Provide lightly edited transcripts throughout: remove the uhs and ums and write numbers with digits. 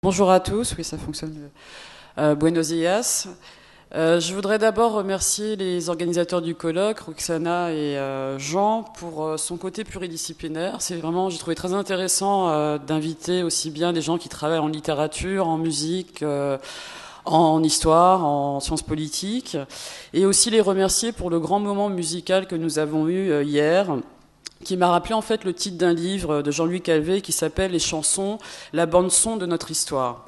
Bonjour à tous, oui ça fonctionne. Buenos dias. Je voudrais d'abord remercier les organisateurs du colloque, Roxana et Jean, pour son côté pluridisciplinaire. C'est vraiment, j'ai trouvé très intéressant d'inviter aussi bien des gens qui travaillent en littérature, en musique, en histoire, en sciences politiques, et aussi les remercier pour le grand moment musical que nous avons eu hier, qui m'a rappelé en fait le titre d'un livre de Jean-Louis Calvé qui s'appelle Les chansons, la bande-son de notre histoire.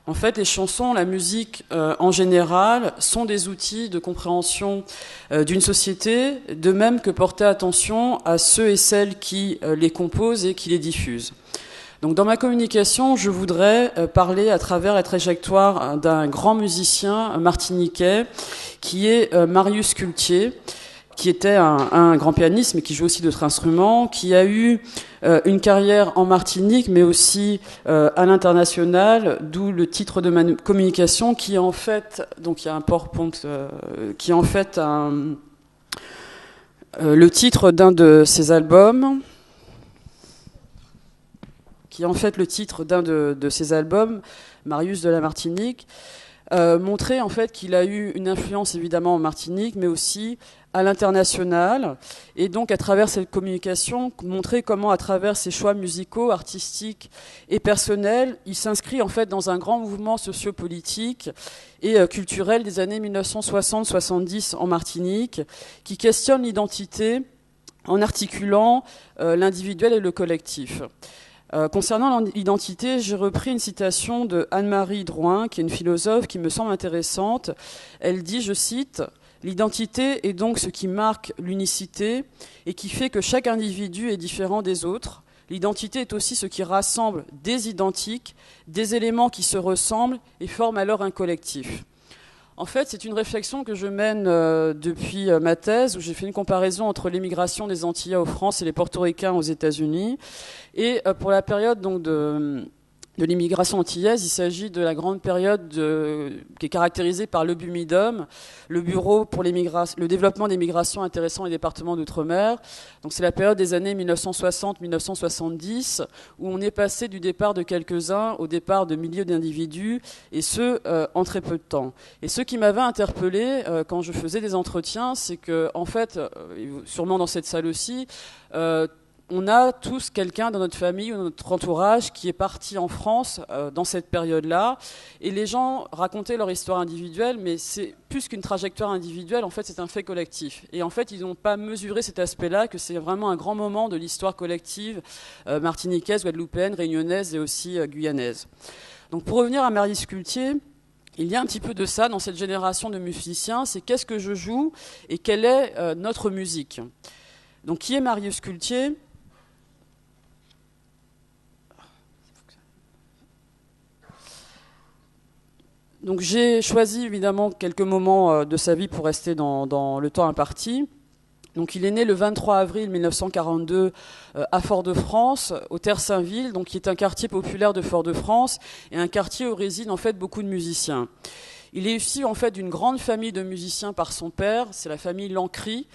En fait, les chansons, la musique en général, sont des outils de compréhension d'une société, de même que porter attention à ceux et celles qui les composent et qui les diffusent. Donc, dans ma communication, je voudrais parler à travers la trajectoire d'un grand musicien martiniquais qui est Marius Cultier, qui était un grand pianiste, mais qui joue aussi d'autres instruments, qui a eu une carrière en Martinique, mais aussi à l'international, d'où le titre de ma communication, qui est en fait, donc il y a un PowerPoint, qui est en fait le titre d'un de ses albums, Marius de la Martinique, montrer en fait qu'il a eu une influence évidemment en Martinique, mais aussi à l'international, et donc à travers cette communication, montrer comment à travers ses choix musicaux, artistiques et personnels, il s'inscrit en fait dans un grand mouvement sociopolitique et culturel des années 1960-70 en Martinique, qui questionne l'identité en articulant l'individuel et le collectif. Concernant l'identité, j'ai repris une citation de Anne-Marie Drouin, qui est une philosophe qui me semble intéressante. Elle dit, je cite, « L'identité est donc ce qui marque l'unicité et qui fait que chaque individu est différent des autres. L'identité est aussi ce qui rassemble des identiques, des éléments qui se ressemblent et forment alors un collectif. » En fait, c'est une réflexion que je mène depuis ma thèse, où j'ai fait une comparaison entre l'émigration des Antillais en France et les Portoricains aux États-Unis. Et pour la période donc, de l'immigration antillaise, il s'agit de la grande période qui est caractérisée par le BUMIDOM, le Bureau pour le développement des migrations intéressant les départements d'outre-mer. Donc c'est la période des années 1960-1970 où on est passé du départ de quelques-uns au départ de milliers d'individus, et ce en très peu de temps. Et ce qui m'avait interpellé quand je faisais des entretiens, c'est que en fait, sûrement dans cette salle aussi, on a tous quelqu'un dans notre famille ou dans notre entourage qui est parti en France dans cette période-là. Et les gens racontaient leur histoire individuelle, mais c'est plus qu'une trajectoire individuelle, en fait, c'est un fait collectif. Et en fait, ils n'ont pas mesuré cet aspect-là, que c'est vraiment un grand moment de l'histoire collective martiniquaise, guadeloupéenne, réunionnaise et aussi guyanaise. Donc pour revenir à Marius Cultier, il y a un petit peu de ça dans cette génération de musiciens, c'est qu'est-ce que je joue et quelle est notre musique. Donc qui est Marius Cultier ? Donc j'ai choisi évidemment quelques moments de sa vie pour rester dans le temps imparti. Donc il est né le 23 avril 1942 à Fort-de-France, au Terre-Saint-Ville, donc qui est un quartier populaire de Fort-de-France et un quartier où résident en fait beaucoup de musiciens. Il est issu en fait d'une grande famille de musiciens par son père, c'est la famille Lancry.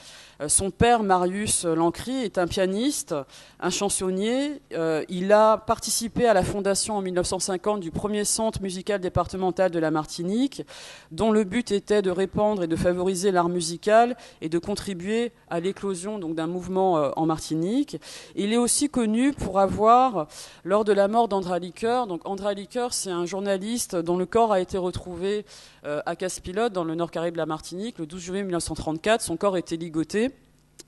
Son père, Marius Lancry, est un pianiste, un chansonnier. Il a participé à la fondation en 1950 du premier centre musical départemental de la Martinique, dont le but était de répandre et de favoriser l'art musical et de contribuer à l'éclosion donc, d'un mouvement en Martinique. Il est aussi connu pour avoir, lors de la mort d'André Liqueur, donc André Liqueur, c'est un journaliste dont le corps a été retrouvé à Casse-Pilote, dans le Nord Caraïbe de la Martinique, le 12 juillet 1934. Son corps était ligoté.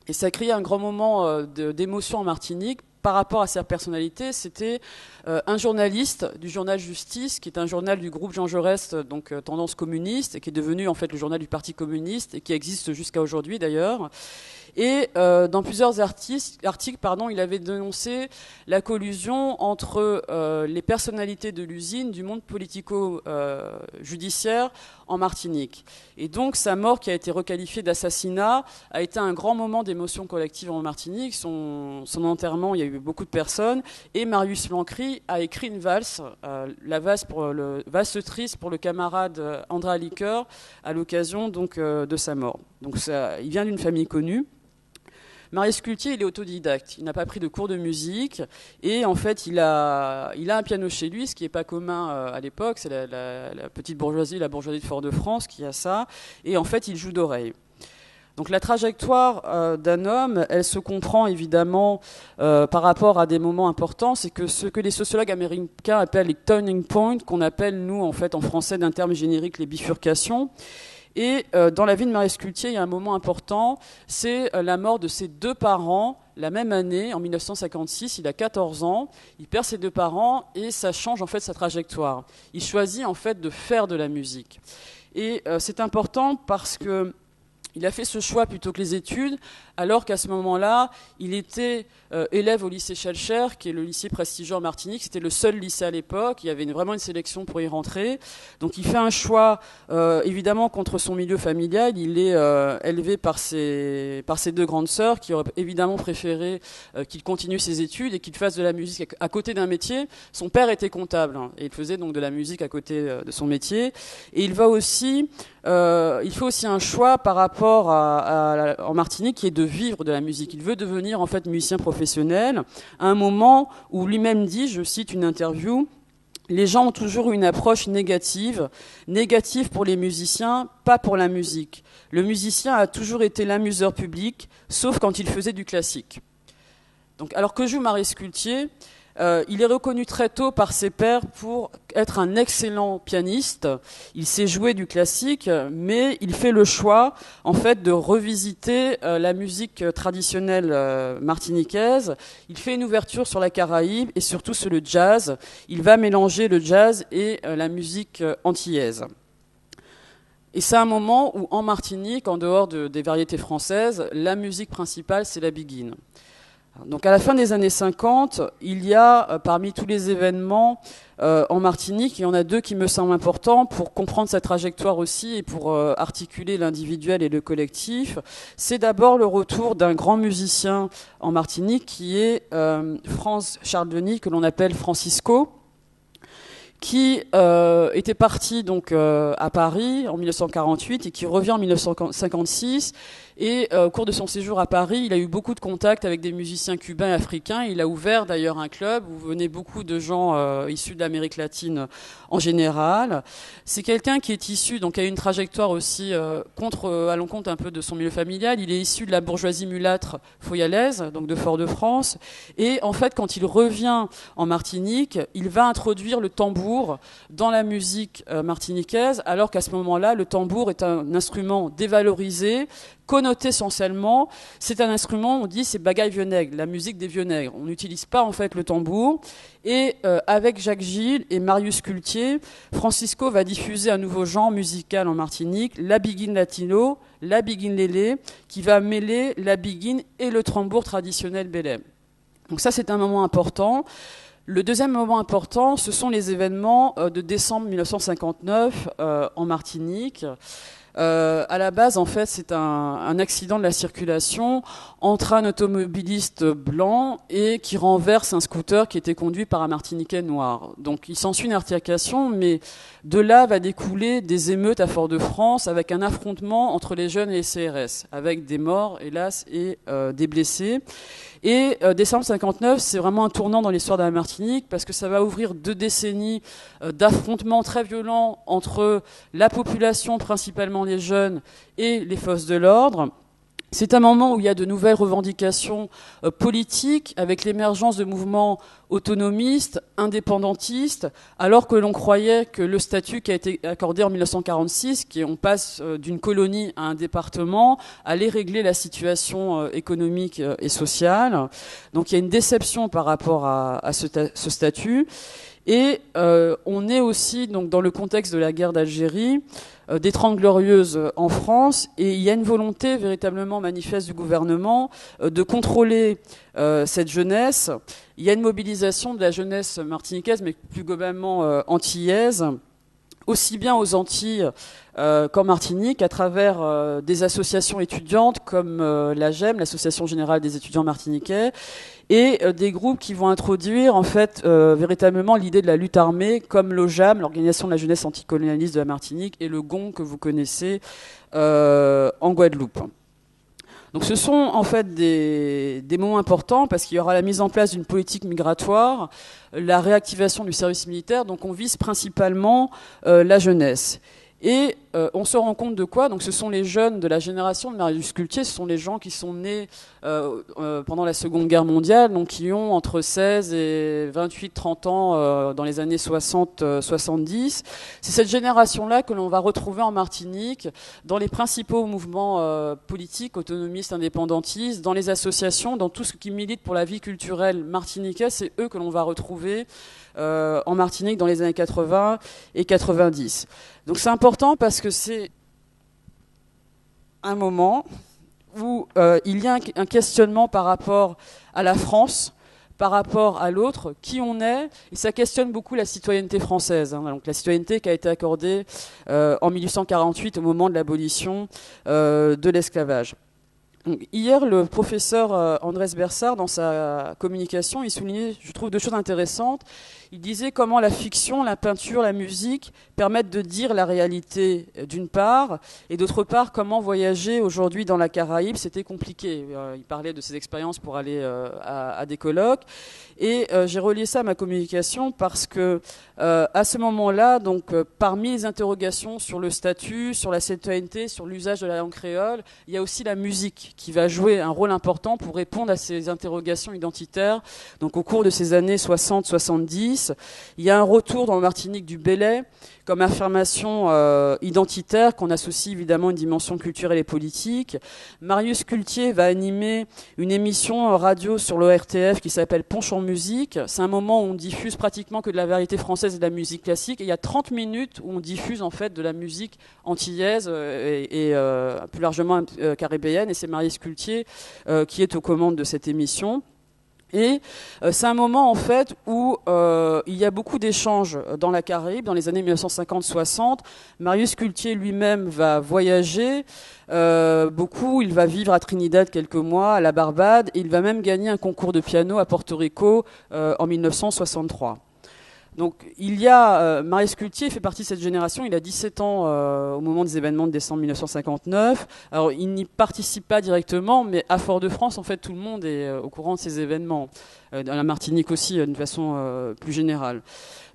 Et ça a créé un grand moment d'émotion en Martinique par rapport à sa personnalité. C'était un journaliste du journal Justice, qui est un journal du groupe Jean Jaurès, donc tendance communiste, et qui est devenu en fait le journal du Parti communiste, et qui existe jusqu'à aujourd'hui d'ailleurs. Et dans plusieurs articles, il avait dénoncé la collusion entre les personnalités de l'usine, du monde politico-judiciaire en Martinique. Et donc sa mort, qui a été requalifiée d'assassinat, a été un grand moment d'émotion collective en Martinique. Son enterrement, il y a eu beaucoup de personnes. Et Marius Lancry a écrit une valse, la valse triste pour le camarade André Liqueur, à l'occasion donc de sa mort. Donc il vient d'une famille connue. Marius Cultier, il est autodidacte. Il n'a pas pris de cours de musique. Et en fait, il a un piano chez lui, ce qui n'est pas commun à l'époque. C'est la petite bourgeoisie, la bourgeoisie de Fort-de-France qui a ça. Et en fait, il joue d'oreille. Donc la trajectoire d'un homme, elle se comprend évidemment par rapport à des moments importants. C'est que ce que les sociologues américains appellent les turning points, qu'on appelle nous en fait en français d'un terme générique les bifurcations. Et dans la vie de Marius Cultier, il y a un moment important, c'est la mort de ses deux parents la même année, en 1956. Il a 14 ans, il perd ses deux parents et ça change en fait sa trajectoire. Il choisit en fait de faire de la musique. Et c'est important parce que il a fait ce choix plutôt que les études, alors qu'à ce moment-là, il était élève au lycée Schellcher, qui est le lycée prestigieux en Martinique. C'était le seul lycée à l'époque. Il y avait vraiment une sélection pour y rentrer. Donc il fait un choix, évidemment, contre son milieu familial. Il est élevé par ses deux grandes sœurs, qui auraient évidemment préféré qu'il continue ses études et qu'il fasse de la musique à côté d'un métier. Son père était comptable, hein, et il faisait donc de la musique à côté de son métier. Et il fait aussi un choix par rapport en Martinique, qui est de vivre de la musique. Il veut devenir en fait musicien professionnel, à un moment où lui-même dit, je cite une interview, les gens ont toujours eu une approche négative pour les musiciens, pas pour la musique. Le musicien a toujours été l'amuseur public, sauf quand il faisait du classique. Donc, alors que joue Marius Cultier, il est reconnu très tôt par ses pairs pour être un excellent pianiste. Il sait jouer du classique, mais il fait le choix, en fait, de revisiter la musique traditionnelle martiniquaise. Il fait une ouverture sur la Caraïbe et surtout sur le jazz. Il va mélanger le jazz et la musique antillaise. Et c'est un moment où, en Martinique, en dehors des variétés françaises, la musique principale, c'est la biguine. Donc à la fin des années 50, il y a parmi tous les événements en Martinique, il y en a deux qui me semblent importants pour comprendre sa trajectoire aussi et pour articuler l'individuel et le collectif. C'est d'abord le retour d'un grand musicien en Martinique qui est Franz Charles Denis, que l'on appelle Francisco, qui était parti donc à Paris en 1948 et qui revient en 1956. Et au cours de son séjour à Paris, il a eu beaucoup de contacts avec des musiciens cubains et africains. Il a ouvert d'ailleurs un club où venaient beaucoup de gens issus de l'Amérique latine en général. C'est quelqu'un qui est issu, donc a eu une trajectoire aussi à l'encontre un peu de son milieu familial. Il est issu de la bourgeoisie mulâtre foyalaise, donc de Fort-de-France. Et en fait, quand il revient en Martinique, il va introduire le tambour dans la musique martiniquaise, alors qu'à ce moment-là, le tambour est un instrument dévalorisé, connoté essentiellement. C'est un instrument, on dit, c'est bagaille vieux nègre, la musique des vieux nègres. On n'utilise pas en fait le tambour. Et avec Jacques Gilles et Marius Cultier, Francisco va diffuser un nouveau genre musical en Martinique, la biguine latino, la biguine lélé, qui va mêler la biguine et le tambour traditionnel bélem. Donc ça, c'est un moment important. Le deuxième moment important, ce sont les événements de décembre 1959 en Martinique. À la base, en fait, c'est un accident de la circulation entre un automobiliste blanc et qui renverse un scooter qui était conduit par un Martiniquais noir. Donc, il s'ensuit une altercation, mais de là va découler des émeutes à Fort-de-France avec un affrontement entre les jeunes et les CRS, avec des morts, hélas, et des blessés. Et décembre 59, c'est vraiment un tournant dans l'histoire de la Martinique parce que ça va ouvrir 2 décennies d'affrontements très violents entre la population, principalement les jeunes, et les forces de l'ordre. C'est un moment où il y a de nouvelles revendications politiques avec l'émergence de mouvements autonomistes, indépendantistes, alors que l'on croyait que le statut qui a été accordé en 1946, on passe d'une colonie à un département, allait régler la situation économique et sociale. Donc il y a une déception par rapport à ce statut. Et on est aussi donc, dans le contexte de la guerre d'Algérie, des 30 Glorieuses en France, et il y a une volonté véritablement manifeste du gouvernement de contrôler cette jeunesse. Il y a une mobilisation de la jeunesse martiniquaise, mais plus globalement antillaise, aussi bien aux Antilles qu'en Martinique, à travers des associations étudiantes comme l'AGEM, l'Association Générale des Étudiants Martiniquais, et des groupes qui vont introduire en fait véritablement l'idée de la lutte armée, comme l'OJAM, l'Organisation de la Jeunesse Anticolonialiste de la Martinique, et le GON que vous connaissez en Guadeloupe. Donc ce sont en fait des moments importants parce qu'il y aura la mise en place d'une politique migratoire, la réactivation du service militaire, donc on vise principalement la jeunesse. Et on se rend compte de quoi? Donc ce sont les jeunes de la génération de Marius Cultier, ce sont les gens qui sont nés pendant la Seconde Guerre mondiale, donc qui ont entre 16 et 28-30 ans dans les années 60-70. C'est cette génération-là que l'on va retrouver en Martinique, dans les principaux mouvements politiques, autonomistes, indépendantistes, dans les associations, dans tout ce qui milite pour la vie culturelle martiniquaise. C'est eux que l'on va retrouver en Martinique dans les années 80 et 90. Donc c'est important parce que c'est un moment où il y a un questionnement par rapport à la France, par rapport à l'autre, qui on est, et ça questionne beaucoup la citoyenneté française. Donc la citoyenneté qui a été accordée en 1848 au moment de l'abolition de l'esclavage. Hier, le professeur Andrés Bersard, dans sa communication, il soulignait, je trouve, deux choses intéressantes. Il disait comment la fiction, la peinture, la musique permettent de dire la réalité d'une part, et d'autre part, comment voyager aujourd'hui dans la Caraïbe, c'était compliqué. Il parlait de ses expériences pour aller à des colloques. Et j'ai relié ça à ma communication parce que à ce moment-là, donc parmi les interrogations sur le statut, sur la citoyenneté, sur l'usage de la langue créole, il y a aussi la musique qui va jouer un rôle important pour répondre à ces interrogations identitaires. Donc au cours de ces années 60-70, il y a un retour dans le Martinique du belay comme affirmation identitaire qu'on associe évidemment à une dimension culturelle et politique. Marius Cultier va animer une émission radio sur l'ORTF qui s'appelle Punch en musique. C'est un moment où on diffuse pratiquement que de la variété française et de la musique classique. Et il y a 30 minutes où on diffuse en fait de la musique antillaise et plus largement caribéenne. Et c'est Marius Cultier qui est aux commandes de cette émission. Et c'est un moment en fait où il y a beaucoup d'échanges dans la Caraïbe, dans les années 1950-60. Marius Cultier lui-même va voyager beaucoup, il va vivre à Trinidad quelques mois, à la Barbade, et il va même gagner un concours de piano à Porto Rico en 1963. Donc il y a Marius Cultier fait partie de cette génération, il a 17 ans au moment des événements de décembre 1959. Alors il n'y participe pas directement, mais à Fort-de-France, en fait, tout le monde est au courant de ces événements. Dans la Martinique aussi, d'une façon plus générale.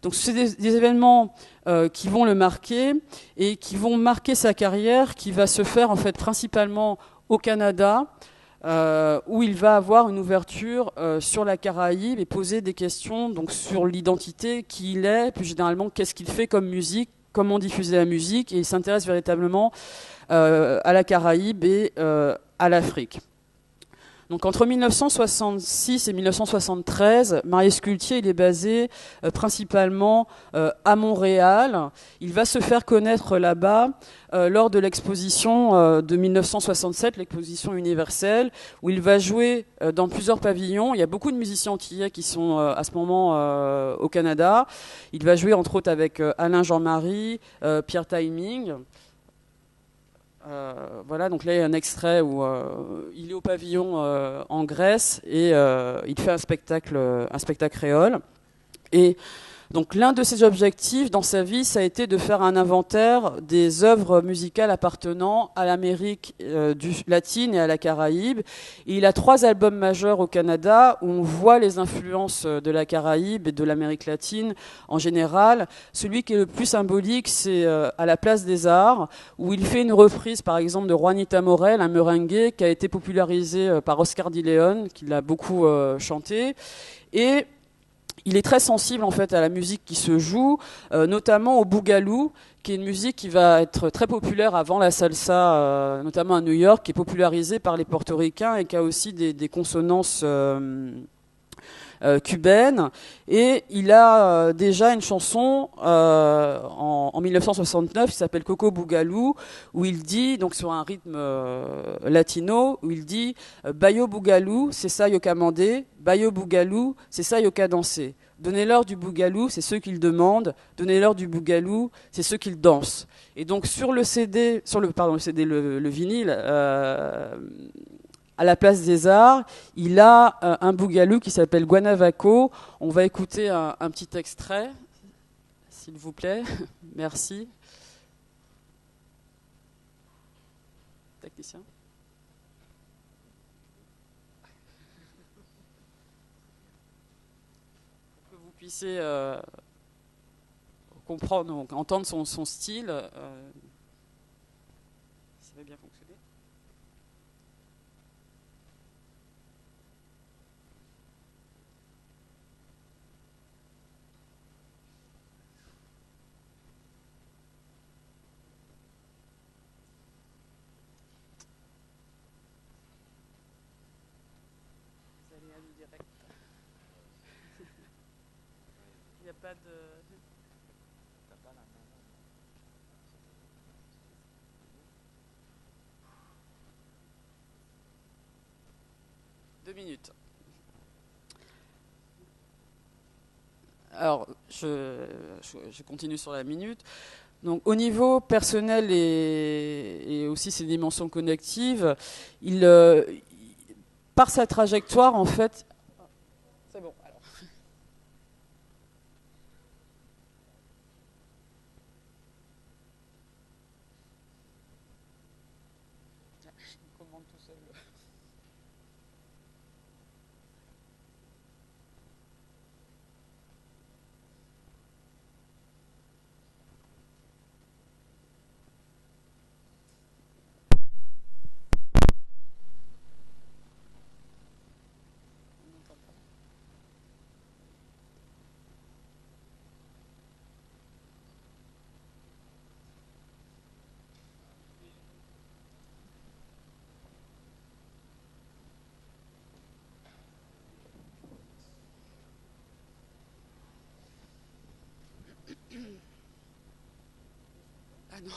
Donc c'est des événements qui vont le marquer et qui vont marquer sa carrière, qui va se faire en fait principalement au Canada, où il va avoir une ouverture sur la Caraïbe et poser des questions donc, sur l'identité, qui il est, plus généralement qu'est-ce qu'il fait comme musique, comment diffuser la musique, et il s'intéresse véritablement à la Caraïbe et à l'Afrique. Donc entre 1966 et 1973, Marius Cultier il est basé principalement à Montréal. Il va se faire connaître là-bas lors de l'exposition de 1967, l'exposition universelle, où il va jouer dans plusieurs pavillons. Il y a beaucoup de musiciens antillais qui sont à ce moment au Canada. Il va jouer entre autres avec Alain Jean-Marie, Pierre Timing. Voilà, donc là il y a un extrait où il est au pavillon en Grèce et il fait un spectacle créole. Et donc l'un de ses objectifs dans sa vie, ça a été de faire un inventaire des œuvres musicales appartenant à l'Amérique latine et à la Caraïbe. Et il a 3 albums majeurs au Canada où on voit les influences de la Caraïbe et de l'Amérique latine en général. Celui qui est le plus symbolique, c'est à la Place des Arts, où il fait une reprise par exemple de Juanita Morel, un merengue qui a été popularisé par Oscar Di León, qui l'a beaucoup chanté. Et il est très sensible en fait à la musique qui se joue, notamment au boogaloo, qui est une musique qui va être très populaire avant la salsa, notamment à New York, qui est popularisée par les portoricains et qui a aussi des consonances cubaines. Et il a déjà une chanson en 1969 qui s'appelle Coco Boogaloo, où il dit, donc sur un rythme latino, où il dit Bayo Boogaloo, c'est ça yoka mandé, Bayo Boogaloo, c'est ça yoka dansé. Donnez-leur du boogaloo, c'est ceux qu'ils demandent. Donnez-leur du boogaloo, c'est ceux qu'ils dansent. Et donc sur le CD, le vinyle, à la Place des Arts, il a un boogaloo qui s'appelle Guanavaco. On va écouter un petit extrait, s'il vous plaît. Merci. Technicien. puissiez comprendre, donc, entendre son style. Ça va bien fonctionner. Vous allez à du direct. Il n'y a pas de... 2 minutes. Alors, je continue sur la minute. Donc, au niveau personnel et aussi ses dimensions connectives, par sa trajectoire, en fait... C'est bon, alors. Il commande tout seul. Ah non,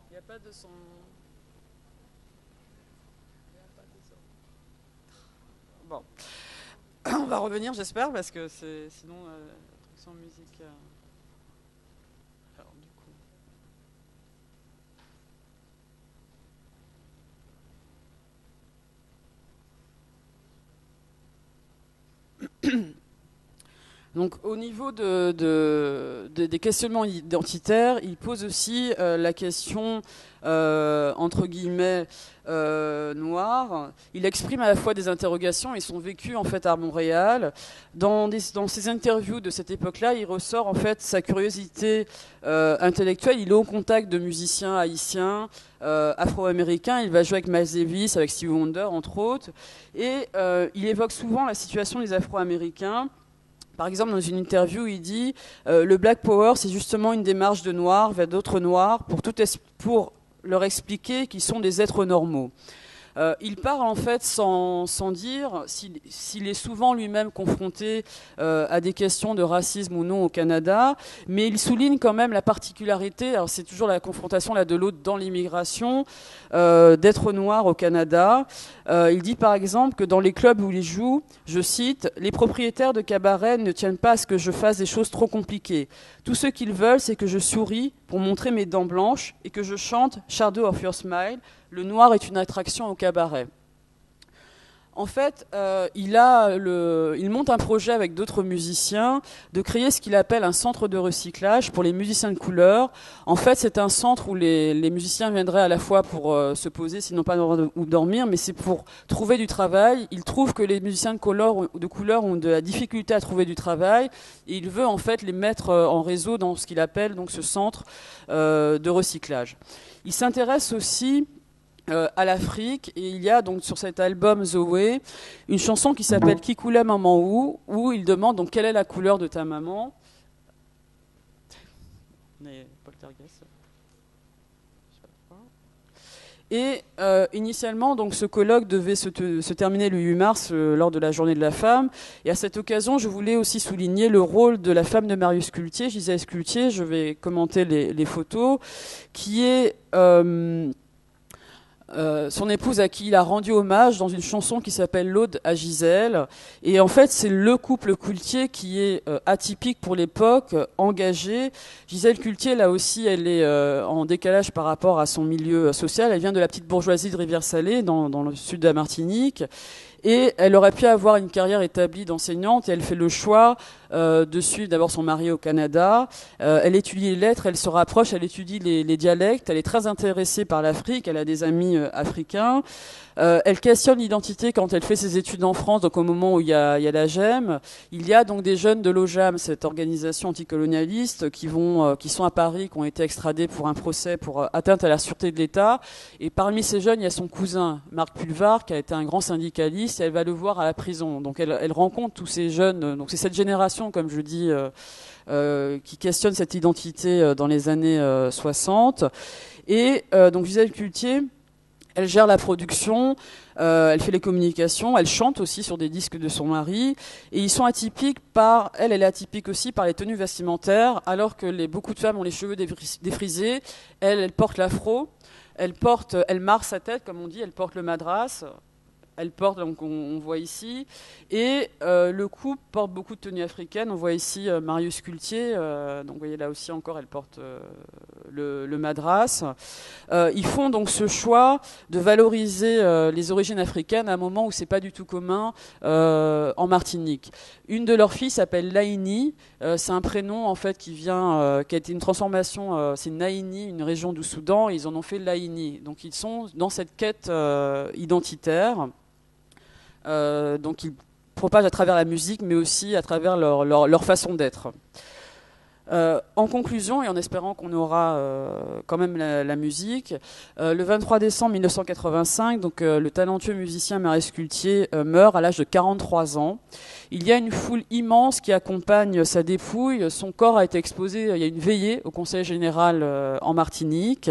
il n'y a pas de son. Il n'y a pas de son. Bon, on va revenir, j'espère, parce que sinon la truc sans musique. Alors du coup. Donc, au niveau des questionnements identitaires, il pose aussi la question, entre guillemets, noire. Il exprime à la fois des interrogations et son vécu, en fait, à Montréal. Dans ses interviews de cette époque-là, il ressort, en fait, sa curiosité intellectuelle. Il est au contact de musiciens haïtiens, afro-américains. Il va jouer avec Miles Davis, avec Stevie Wonder, entre autres. Et il évoque souvent la situation des Afro-Américains. Par exemple, dans une interview, il dit le Black Power, c'est justement une démarche de noirs vers d'autres noirs pour leur expliquer qu'ils sont des êtres normaux. Il parle en fait sans dire s'il est souvent lui-même confronté à des questions de racisme ou non au Canada, mais il souligne quand même la particularité, alors c'est toujours la confrontation l'un de l'autre dans l'immigration, d'être noir au Canada. Il dit par exemple que dans les clubs où il joue, je cite, « Les propriétaires de cabarets ne tiennent pas à ce que je fasse des choses trop compliquées. Tout ce qu'ils veulent, c'est que je souris pour montrer mes dents blanches et que je chante « Shadow of Your Smile ». Le noir est une attraction au cabaret. En fait, il monte un projet avec d'autres musiciens de créer ce qu'il appelle un centre de recyclage pour les musiciens de couleur. En fait, c'est un centre où les musiciens viendraient à la fois pour se poser, sinon pas ou dormir, mais c'est pour trouver du travail. Il trouve que les musiciens de couleur ont de la difficulté à trouver du travail et il veut en fait les mettre en réseau dans ce qu'il appelle donc ce centre de recyclage. Il s'intéresse aussi à l'Afrique, et il y a donc sur cet album Zoé une chanson qui s'appelle Kikula Maman où il demande donc quelle est la couleur de ta maman. Et initialement, donc, ce colloque devait se terminer le 8 mars lors de la Journée de la Femme. Et à cette occasion, je voulais aussi souligner le rôle de la femme de Marius Cultier, Gisèle Cultier. Je vais commenter les photos, qui est son épouse à qui il a rendu hommage dans une chanson qui s'appelle l'Aude à Gisèle. Et en fait, c'est le couple Cultier qui est atypique pour l'époque, engagé. Gisèle Cultier, là aussi, elle est en décalage par rapport à son milieu social. Elle vient de la petite bourgeoisie de Rivière-Salée, dans le sud de la Martinique. Et elle aurait pu avoir une carrière établie d'enseignante et elle fait le choix de suivre d'abord son mari au Canada. Elle étudie les lettres, elle se rapproche, elle étudie les dialectes, elle est très intéressée par l'Afrique, elle a des amis africains. Elle questionne l'identité quand elle fait ses études en France, donc au moment où il y a la GEM. Il y a donc des jeunes de l'OJAM, cette organisation anticolonialiste, qui sont à Paris, qui ont été extradés pour un procès pour atteinte à la sûreté de l'État. Et parmi ces jeunes, il y a son cousin, Marc Pulvar, qui a été un grand syndicaliste, et elle va le voir à la prison. Donc elle rencontre tous ces jeunes, donc c'est cette génération, comme je dis, qui questionne cette identité dans les années 60. Et donc Gisèle Cultier, elle gère la production, elle fait les communications, elle chante aussi sur des disques de son mari. Et ils sont atypiques elle est atypique aussi par les tenues vestimentaires, alors que beaucoup de femmes ont les cheveux défrisés. Elle porte l'afro, elle marre sa tête, comme on dit, elle porte le madras. Elle porte, donc on voit ici, et le couple porte beaucoup de tenues africaines. On voit ici Marius Cultier, donc vous voyez là aussi encore, elle porte le madras. Ils font donc ce choix de valoriser les origines africaines à un moment où c'est pas du tout commun en Martinique. Une de leurs filles s'appelle Laïni, c'est un prénom en fait qui a été une transformation, c'est Naïni, une région du Soudan, et ils en ont fait Laïni. Donc ils sont dans cette quête identitaire. Donc ils propagent à travers la musique, mais aussi à travers leur façon d'être. En conclusion, et en espérant qu'on aura quand même la musique, le 23 décembre 1985, donc, le talentueux musicien Marius Cultier meurt à l'âge de 43 ans. Il y a une foule immense qui accompagne sa dépouille. Son corps a été exposé, il y a une veillée au Conseil général en Martinique.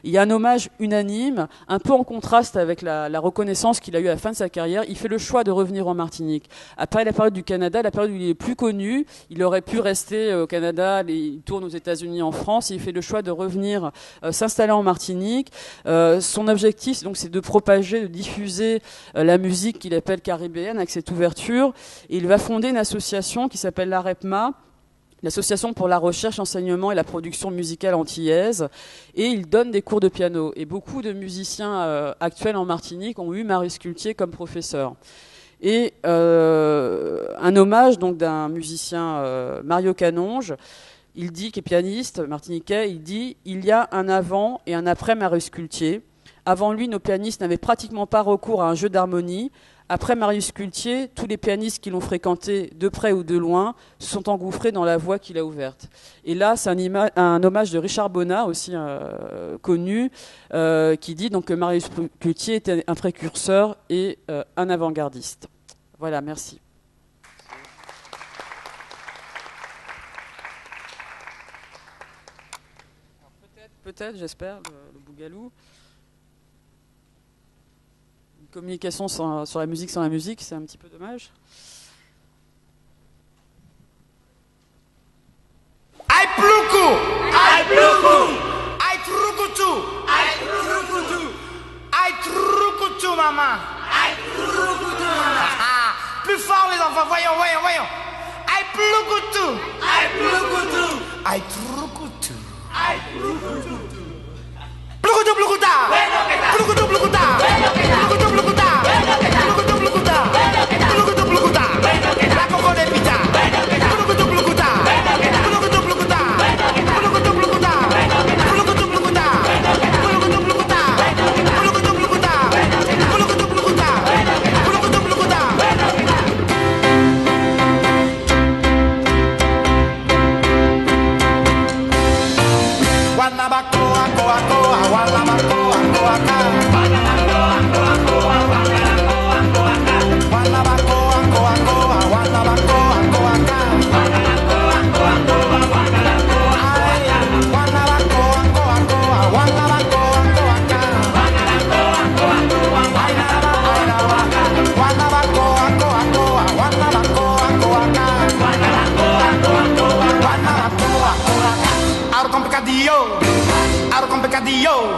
Il y a un hommage unanime, un peu en contraste avec la reconnaissance qu'il a eue à la fin de sa carrière. Il fait le choix de revenir en Martinique. Après la période du Canada, la période où il est plus connu, il aurait pu rester au Canada, il tourne aux États-Unis, en France. Il fait le choix de revenir s'installer en Martinique. Son objectif, donc, c'est de propager, de diffuser la musique qu'il appelle caribéenne avec cette ouverture. Et il va fonder une association qui s'appelle l'AREPMA, l'Association pour la recherche, l'enseignement et la production musicale antillaise, et il donne des cours de piano. Et beaucoup de musiciens actuels en Martinique ont eu Marius Cultier comme professeur. Et un hommage donc d'un musicien, Mario Canonge, il dit, qui est pianiste martiniquais, il dit « Il y a un avant et un après Marius Cultier. Avant lui, nos pianistes n'avaient pratiquement pas recours à un jeu d'harmonie. Après Marius Cultier, tous les pianistes qui l'ont fréquenté de près ou de loin se sont engouffrés dans la voie qu'il a ouverte. » Et là, c'est un hommage de Richard Bonnat, aussi connu, qui dit donc que Marius Cultier était un précurseur et un avant-gardiste. Voilà, merci. Peut-être, j'espère, le Bougalou. Une communication sur la musique sans la musique, c'est un petit peu dommage. Ai pluku, ai pluku, ai trukutu, ai trukutu, ai trukutu, maman, ai trukutu, maman. Plus fort les enfants, voyons, voyons, voyons. Ai plukutu, ai plukutu, ai trukutu, ai trukutu. Plukutu, plukuta, plukutu, plukuta, plukutu, plukuta, plukutu, plukuta, plukutu, plukuta, la coco de pita, plukutu, plukuta, plukutu, plukuta, plukutu, plukuta, plukutu, plukuta, plukutu, plukuta, plukutu, plukuta, plukutu, plukuta, plukutu, plukuta. Guanabacoa, coa, coa, guanabacoa, coa, coa. Out con pecadillo,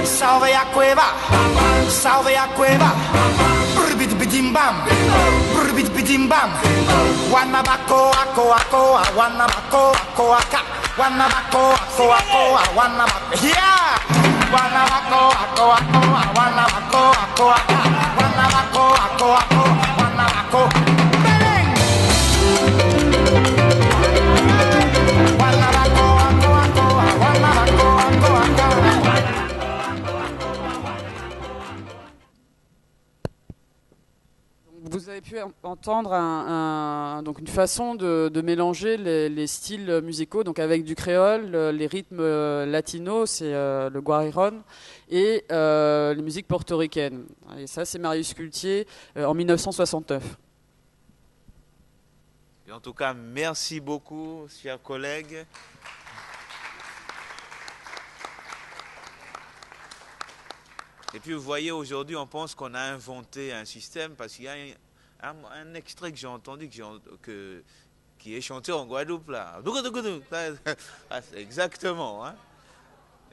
salve a cueva, salve a cueva. Burbit bidim bam, burbit bidim bam. Wanabako, ako, ako, wanabako, ako, aka. Wanabako, ako, ako, wanabako. Yeah! Wanabako, ako, ako, wanabako, ako, aka. Wanabako, ako, ako. avez pu entendre donc une façon de mélanger les styles musicaux, donc avec du créole, les rythmes latinos, c'est le guariron, et les musiques portoricaines. Et ça, c'est Marius Cultier en 1969. Et en tout cas, merci beaucoup, chers collègues. Et puis vous voyez, aujourd'hui, on pense qu'on a inventé un système parce qu'il y a un extrait que j'ai entendu qui est chanté en Guadeloupe là. Exactement. Hein.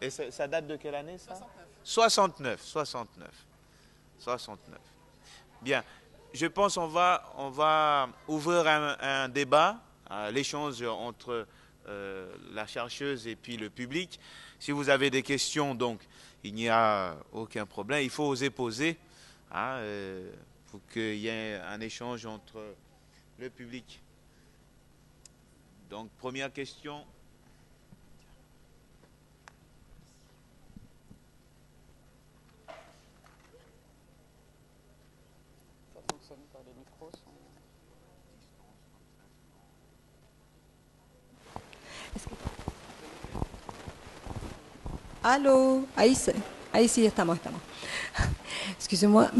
Et ça date de quelle année ça? 69. 69. Bien. Je pense qu'on va ouvrir un débat, l'échange entre la chercheuse et puis le public. Si vous avez des questions, donc, il n'y a aucun problème. Il faut oser poser pour qu'il y ait un échange entre le public. Donc, première question. Ça fonctionne par les micros. Allô, ahí sí estamos. Excusez-moi.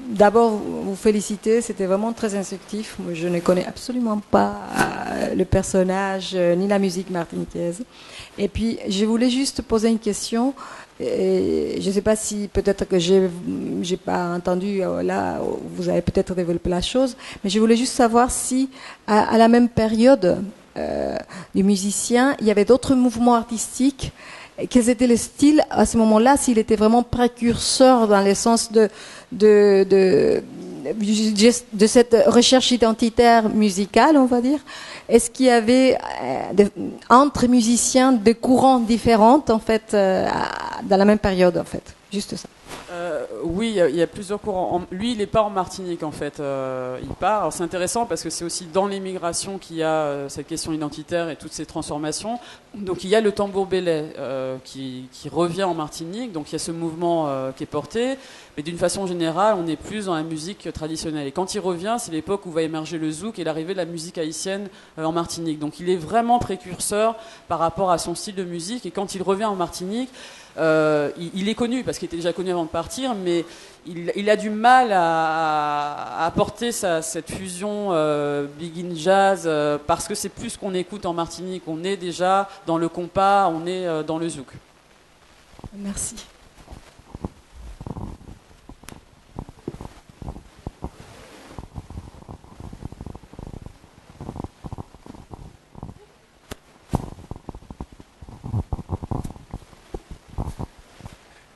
D'abord, vous féliciter, c'était vraiment très instructif. Moi, je ne connais absolument pas le personnage ni la musique martiniquaise. Et puis, je voulais juste poser une question. Et je ne sais pas si peut-être que j'ai pas entendu là, vous avez peut-être développé la chose, mais je voulais juste savoir si à la même période du musicien, il y avait d'autres mouvements artistiques. Quels étaient les styles à ce moment-là, s'il était vraiment précurseur dans le sens de cette recherche identitaire musicale, on va dire. Est-ce qu'il y avait entre musiciens des courants différents en fait dans la même période en fait, juste ça? Oui, il y a plusieurs courants. Lui, il n'est pas en Martinique, en fait. Il part. Alors, c'est intéressant parce que c'est aussi dans l'immigration qu'il y a cette question identitaire et toutes ces transformations. Donc, il y a le tambour belay qui revient en Martinique. Donc, il y a ce mouvement qui est porté. Mais d'une façon générale, on est plus dans la musique traditionnelle. Et quand il revient, c'est l'époque où va émerger le zouk et l'arrivée de la musique haïtienne en Martinique. Donc, il est vraiment précurseur par rapport à son style de musique. Et quand il revient en Martinique, il est connu parce qu'il était déjà connu avant de partir, mais il a du mal à apporter cette fusion big in jazz parce que c'est plus ce qu'on écoute en Martinique. On est déjà dans le compas, on est dans le zouk. Merci.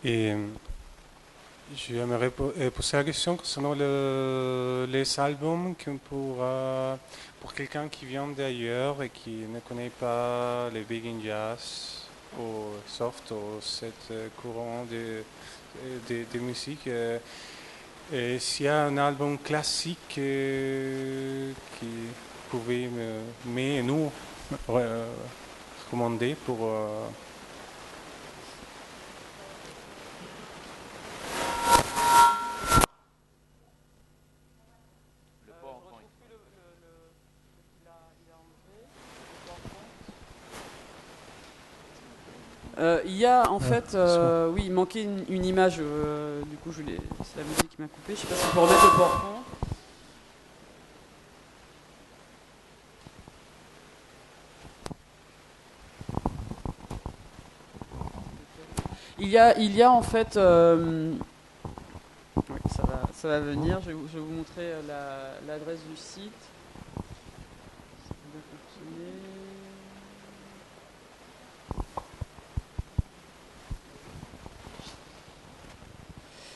Et j'aimerais poser la question concernant les albums que pour quelqu'un qui vient d'ailleurs et qui ne connaît pas les big in jazz ou soft ou cet courant de musique. Et s'il y a un album classique qui pouvait nous recommander pour... Il y a en fait, oui, il manquait une image, du coup c'est la musique qui m'a coupé, je sais pas si on peut remettre le port-fond. Il y a en fait, oui, ça va venir, je vais vous montrer l'adresse du site. Ça va fonctionner.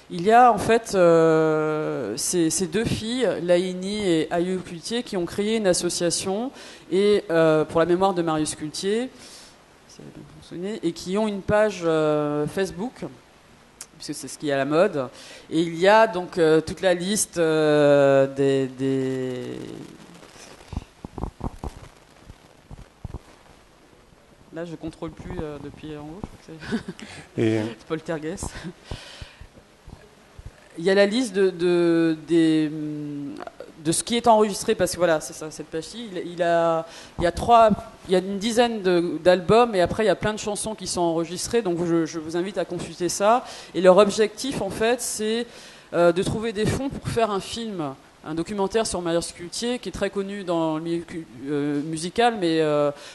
Il y a en fait ces deux filles, Laïni et Ayou Cultier, qui ont créé une association et, pour la mémoire de Marius Cultier, ça va bien fonctionner, et qui ont une page Facebook, puisque c'est ce qui est à la mode. Et il y a donc toute la liste des... Là, je ne contrôle plus depuis en haut, je crois que c'est Poltergeist. Il y a la liste de ce qui est enregistré, parce que voilà, c'est ça, cette page-ci. Il y a une dizaine d'albums, et après il y a plein de chansons qui sont enregistrées, donc je vous invite à consulter ça. Et leur objectif, en fait, c'est de trouver des fonds pour faire un film, un documentaire sur Marius Cultier, qui est très connu dans le milieu musical, mais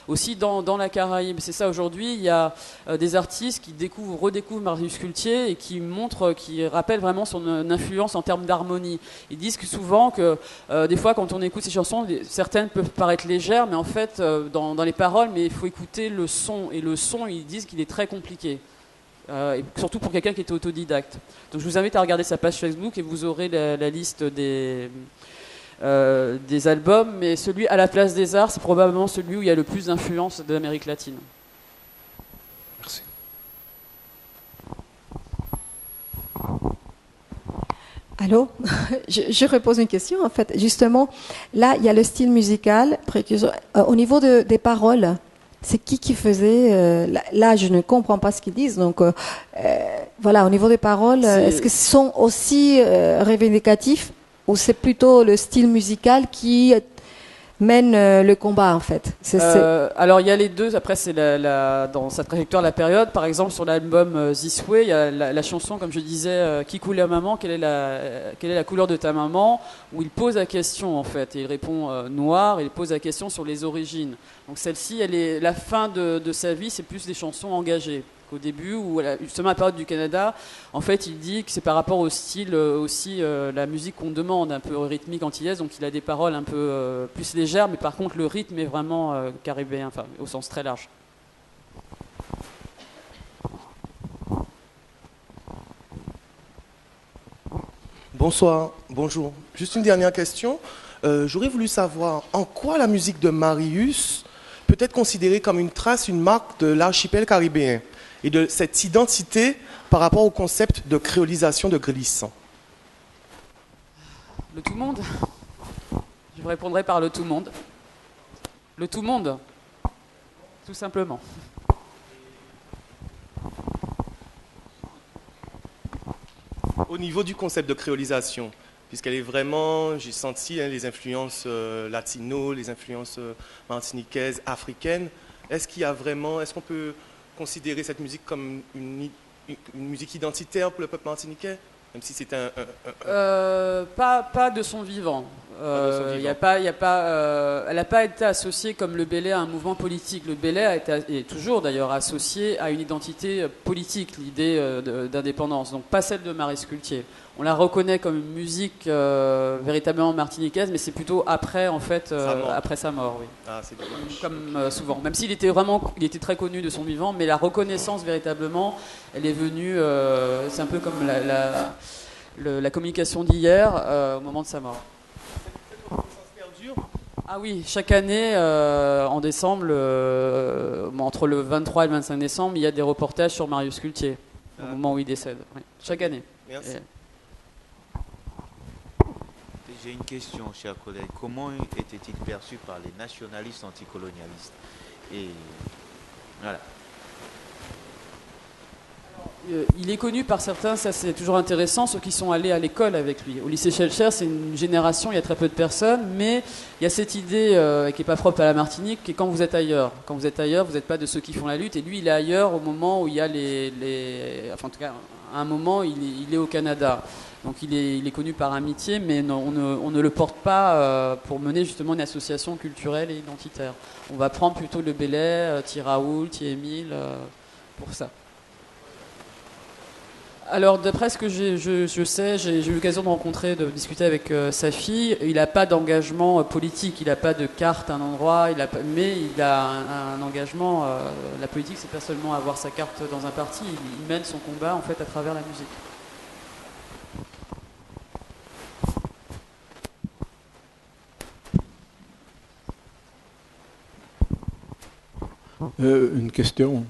aussi dans la Caraïbe. C'est ça, aujourd'hui, il y a des artistes qui redécouvrent Marius Cultier et qui rappellent vraiment son influence en termes d'harmonie. Ils disent que souvent que des fois, quand on écoute ces chansons, certaines peuvent paraître légères, mais en fait, dans les paroles, mais il faut écouter le son. Et le son, ils disent qu'il est très compliqué. Et surtout pour quelqu'un qui est autodidacte. Donc je vous invite à regarder sa page Facebook et vous aurez la liste des albums, mais celui à la place des arts, c'est probablement celui où il y a le plus d'influence de l'Amérique latine. Merci. Allô, je repose une question en fait. Justement, là, il y a le style musical. Au niveau des paroles, c'est qui faisait là, je ne comprends pas ce qu'ils disent. Donc, voilà, au niveau des paroles, est-ce que ce sont aussi revendicatifs ou c'est plutôt le style musical qui mène le combat en fait? Alors il y a les deux. Après, c'est dans sa trajectoire, la période. Par exemple, sur l'album This Way, il y a la chanson, comme je disais, Qui coulait maman, quelle est la couleur de ta maman, où il pose la question en fait, et il répond noir, et il pose la question sur les origines. Donc celle-ci, la fin de sa vie, c'est plus des chansons engagées. Au début, ou justement à la période du Canada, en fait, il dit que c'est par rapport au style aussi, la musique qu'on demande, un peu rythmique antillaise, donc il a des paroles un peu plus légères, mais par contre le rythme est vraiment caribéen, enfin au sens très large. Bonsoir, bonjour. Juste une dernière question. J'aurais voulu savoir en quoi la musique de Marius peut être considérée comme une trace, une marque de l'archipel caribéen et de cette identité par rapport au concept de créolisation de Glissant. Le tout monde. Je vous répondrai par le tout monde. Le tout monde, tout simplement. Au niveau du concept de créolisation, puisqu'elle est vraiment, j'ai senti les influences latino, les influences martiniquaises, africaines, est-ce qu'on peut considérer cette musique comme une musique identitaire pour le peuple martiniquais, même si c'est pas de son vivant. Elle n'a pas été associée comme le Bélé à un mouvement politique. Le Bélé est toujours d'ailleurs associé à une identité politique, l'idée d'indépendance, donc pas celle de Marius Cultier. On la reconnaît comme une musique véritablement martiniquaise, mais c'est plutôt après, en fait, après sa mort, oui. Ah, c'est dommage. Comme souvent. Même s'il était très connu de son vivant, mais la reconnaissance véritablement, elle est venue. C'est un peu comme la communication d'hier au moment de sa mort. Ah oui, chaque année, en décembre, entre le 23 et le 25 décembre, il y a des reportages sur Marius Cultier, au moment où il décède. Oui. Chaque année. Merci. J'ai une question, chers collègues. Comment était-il perçu par les nationalistes anticolonialistes? Et voilà. Il est connu par certains, ça c'est toujours intéressant, ceux qui sont allés à l'école avec lui. Au lycée Schellcher, c'est une génération, il y a très peu de personnes, mais il y a cette idée qui n'est pas propre à la Martinique, qui est quand vous êtes ailleurs. Quand vous êtes ailleurs, vous n'êtes pas de ceux qui font la lutte, et lui il est ailleurs au moment où il y a enfin en tout cas, à un moment il est au Canada. Donc il est connu par amitié, mais on ne le porte pas pour mener justement une association culturelle et identitaire. On va prendre plutôt le Bélé, Raoul, Émile, pour ça. Alors d'après ce que je sais, j'ai eu l'occasion de discuter avec sa fille, il n'a pas d'engagement politique, il n'a pas de carte à un endroit, mais il a un engagement, la politique c'est pas seulement avoir sa carte dans un parti, il mène son combat en fait à travers la musique. Une question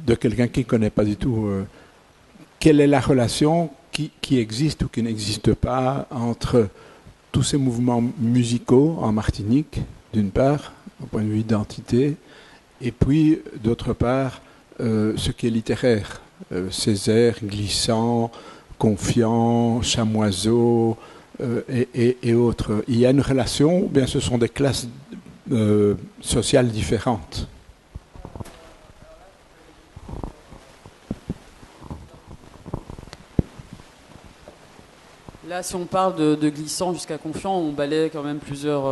de quelqu'un qui ne connaît pas du tout. Quelle est la relation qui existe ou qui n'existe pas entre tous ces mouvements musicaux en Martinique, d'une part, au point de vue identité, et puis, d'autre part, ce qui est littéraire, Césaire, Glissant, Confiant, Chamoiseau et autres. Il y a une relation ou bien ce sont des classes sociales différentes? Là, si on parle de Glissant jusqu'à Confiant, on balaye quand même plusieurs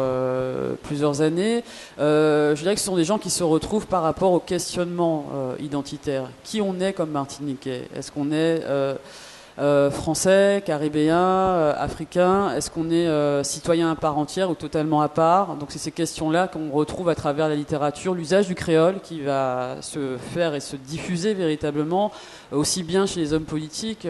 années. Je dirais que ce sont des gens qui se retrouvent par rapport au questionnement identitaire. Qui on est comme Martiniquais? Est-ce qu'on est français, caribéen, africain? Est-ce qu'on est citoyen à part entière ou totalement à part? Donc c'est ces questions-là qu'on retrouve à travers la littérature, l'usage du créole qui va se faire et se diffuser véritablement, aussi bien chez les hommes politiques.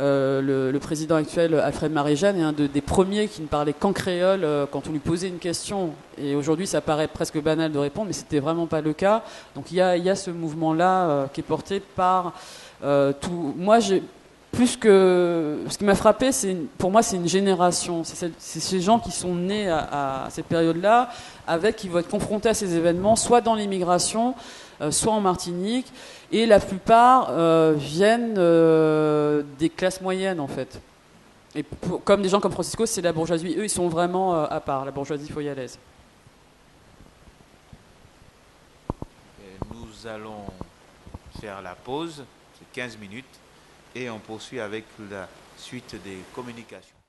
Le président actuel, Alfred Marie-Jeanne, est un des premiers qui ne parlait qu'en créole quand on lui posait une question. Et aujourd'hui, ça paraît presque banal de répondre, mais c'était vraiment pas le cas. Donc il y a ce mouvement-là qui est porté par tout. Moi, plus que ce qui m'a frappé, pour moi, c'est une génération. C'est ces gens qui sont nés à cette période-là, qui vont être confrontés à ces événements, soit dans l'immigration, soit en Martinique, et la plupart viennent des classes moyennes en fait. Et comme des gens comme Francisco, c'est la bourgeoisie. Eux, ils sont vraiment à part, la bourgeoisie foyalaise. Nous allons faire la pause, c'est 15 minutes, et on poursuit avec la suite des communications.